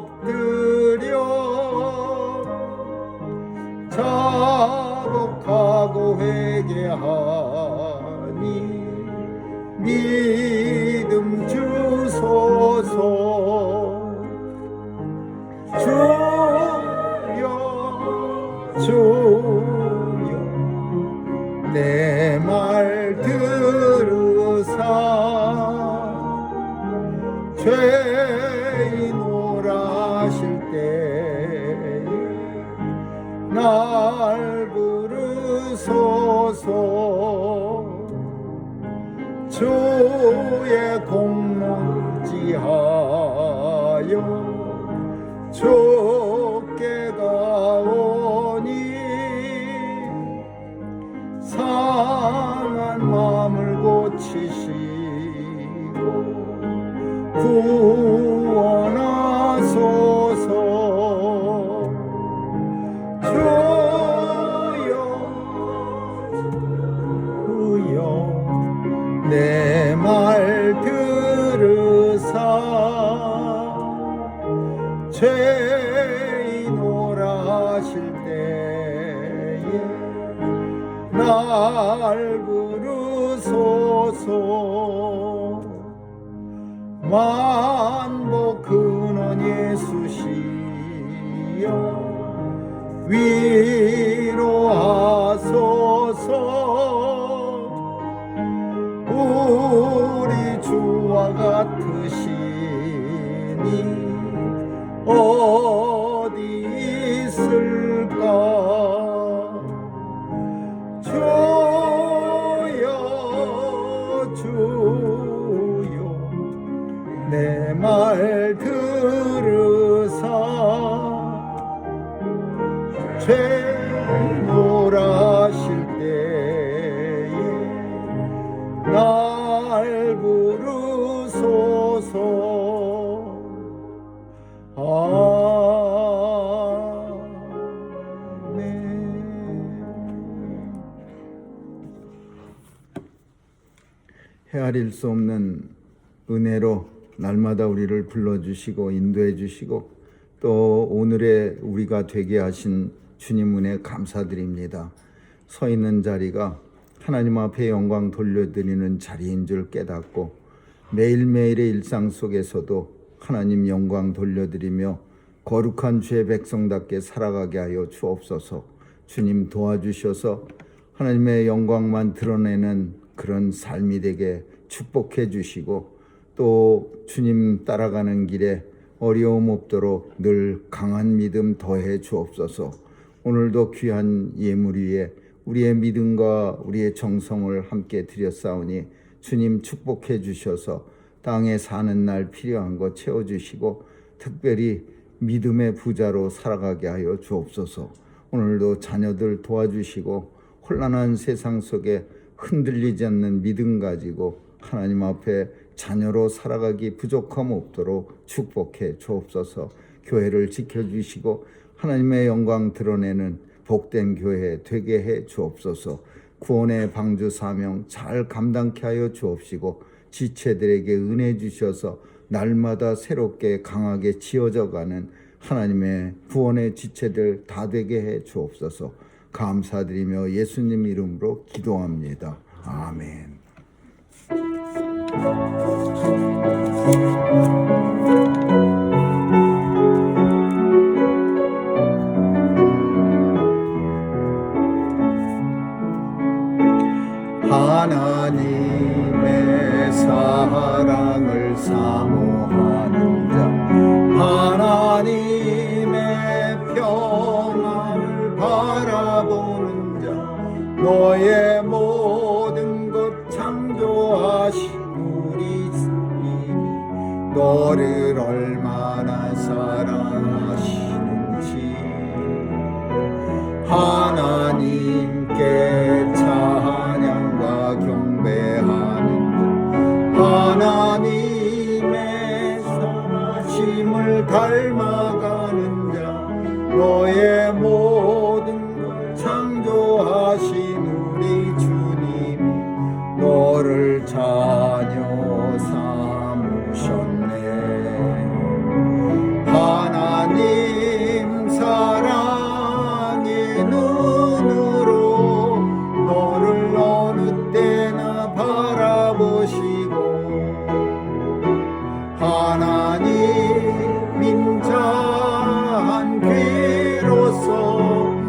엎드려 자복하고 회개하니 믿음 주소서. 주여 주여, 내 말 들으사 죄인 오라 하실 때에 날 부르소서. 주의 공로지하여 주께 가오니 상한 마음을 고치시고 구원하소서. 주여 내 말 들으사 죄인오라실 때에 날 부르소서. 만복 근원 예수시여 위로하소서. 우리 주와 같으시니 어디 있을까. 주여 주여 내 말 들으사 죄노라실 때에 날 부르소서. 아멘. 헤아릴 수 없는 은혜로 날마다 우리를 불러주시고 인도해 주시고 또 오늘의 우리가 되게 하신 주님 은혜 감사드립니다. 서 있는 자리가 하나님 앞에 영광 돌려드리는 자리인 줄 깨닫고 매일매일의 일상 속에서도 하나님 영광 돌려드리며 거룩한 주의 백성답게 살아가게 하여 주옵소서. 주님 도와주셔서 하나님의 영광만 드러내는 그런 삶이 되게 축복해 주시고 또 주님 따라가는 길에 어려움 없도록 늘 강한 믿음 더해 주옵소서. 오늘도 귀한 예물 위에 우리의 믿음과 우리의 정성을 함께 드렸사오니 주님 축복해 주셔서 땅에 사는 날 필요한 것 채워주시고 특별히 믿음의 부자로 살아가게 하여 주옵소서. 오늘도 자녀들 도와주시고 혼란한 세상 속에 흔들리지 않는 믿음 가지고 하나님 앞에 자녀로 살아가기 부족함 없도록 축복해 주옵소서. 교회를 지켜주시고 하나님의 영광 드러내는 복된 교회 되게 해 주옵소서. 구원의 방주 사명 잘 감당케 하여 주옵시고 지체들에게 은혜 주셔서 날마다 새롭게 강하게 지어져 가는 하나님의 구원의 지체들 다 되게 해 주옵소서. 감사드리며 예수님 이름으로 기도합니다. 아멘. 하나님의 사랑을 사모하는 자, 하나님의 평안을 바라보는 자, 너의 모든 것 창조하신 우리 주님이 너를 얼마나 사랑하시는지 하나님께 찬양과 경배하는 하나님의 선하심을 닮아가는 자, 너의 모든 걸 창조하신 우리 주님이 너를 자녀 삼으셨네. 하나님 사랑의 눈으로 너를 어느 때나 바라보시고 하나님 인자한 귀로서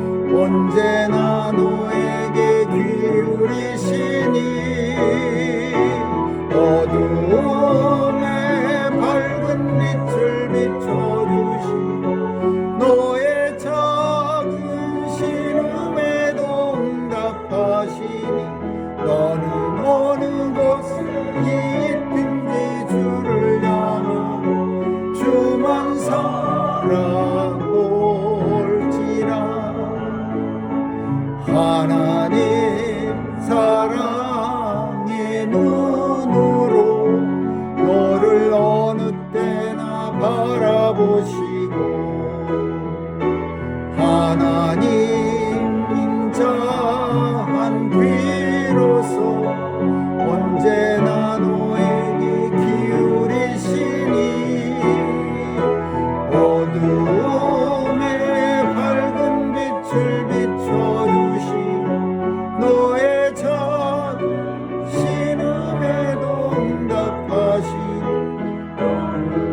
우리를 어느 때나 바라보시고 하나님 인자한 귀로서 언제나 너에게 기울이시니 어두움에 밝은 빛을 비춰주시고 너의 작은 신음에도 응답하시고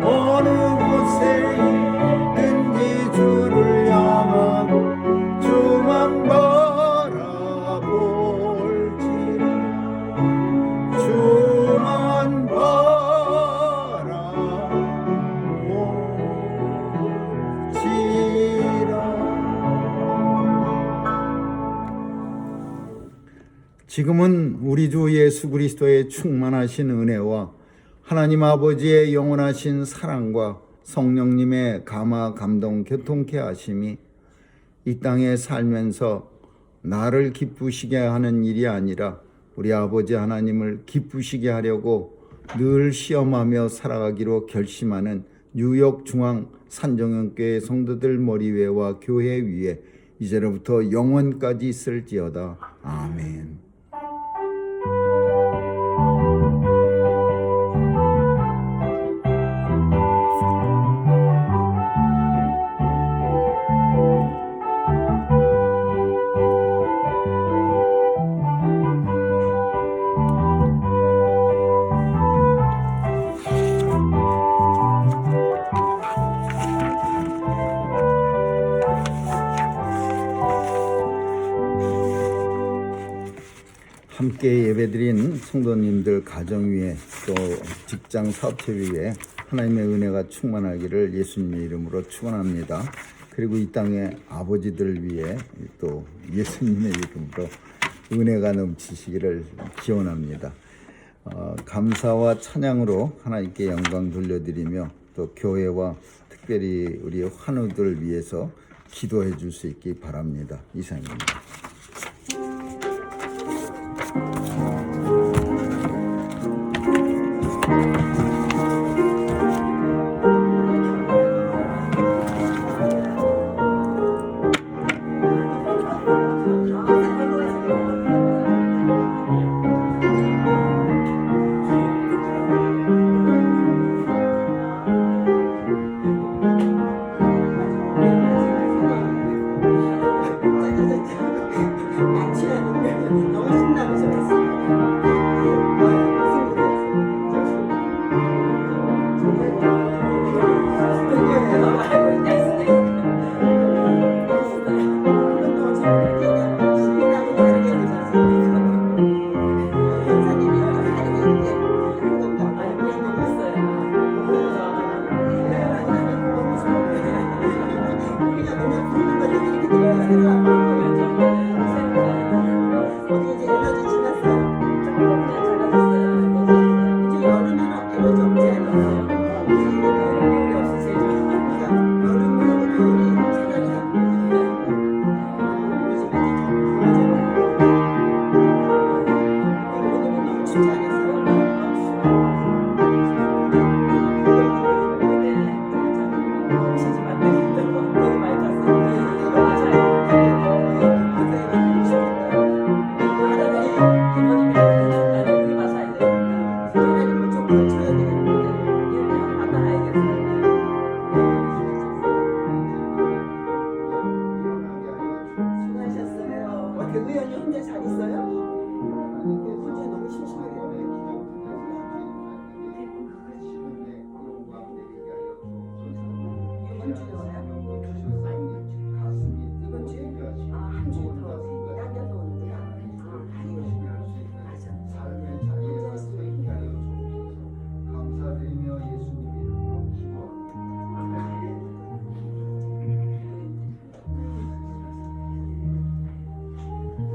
어느 곳에 있든지 주를 향하고 주만 바라볼지라 주만 바라볼지라. 지금은 우리 주 예수 그리스도의 충만하신 은혜와 하나님 아버지의 영원하신 사랑과 성령님의 감화 감동 교통케 하심이 이 땅에 살면서 나를 기쁘시게 하는 일이 아니라 우리 아버지 하나님을 기쁘시게 하려고 늘 시험하며 살아가기로 결심하는 뉴욕 중앙 산정연교회 성도들 머리 위와 교회 위에 이제로부터 영원까지 있을지어다. 아멘. 함께 예배드린 성도님들 가정 위에 또 직장 사업체 위에 하나님의 은혜가 충만하기를 예수님의 이름으로 축원합니다. 그리고 이 땅의 아버지들 위에 또 예수님의 이름으로 은혜가 넘치시기를 기원합니다. 감사와 찬양으로 하나님께 영광 돌려드리며 또 교회와 특별히 우리 환우들 위해서 기도해 줄 수 있기 바랍니다. 이상입니다. 의원이 혼자 잘 있어요? 혼자 너무 심심하겠네. 이번 주에 이번 주에? 한 주 더 당겨서 오는구나. 맞아. 감사드리며 예수님 이름으로 기도합니다.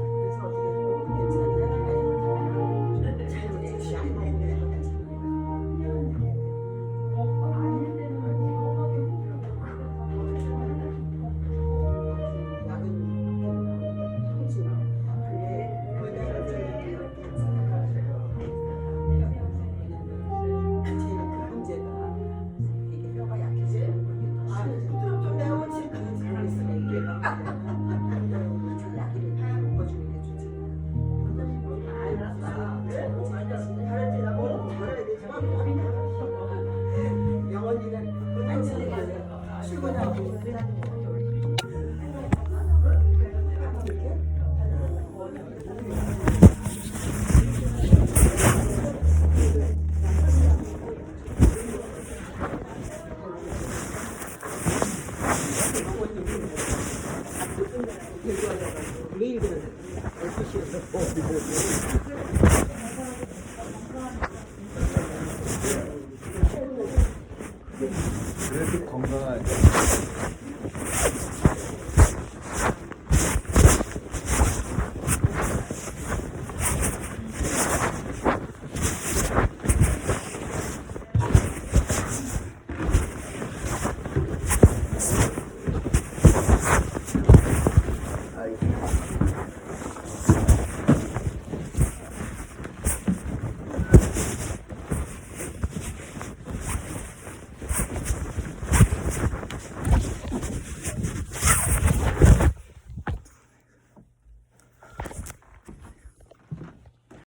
그래서 어떻게 괜찮아요? 그래도 건강하게.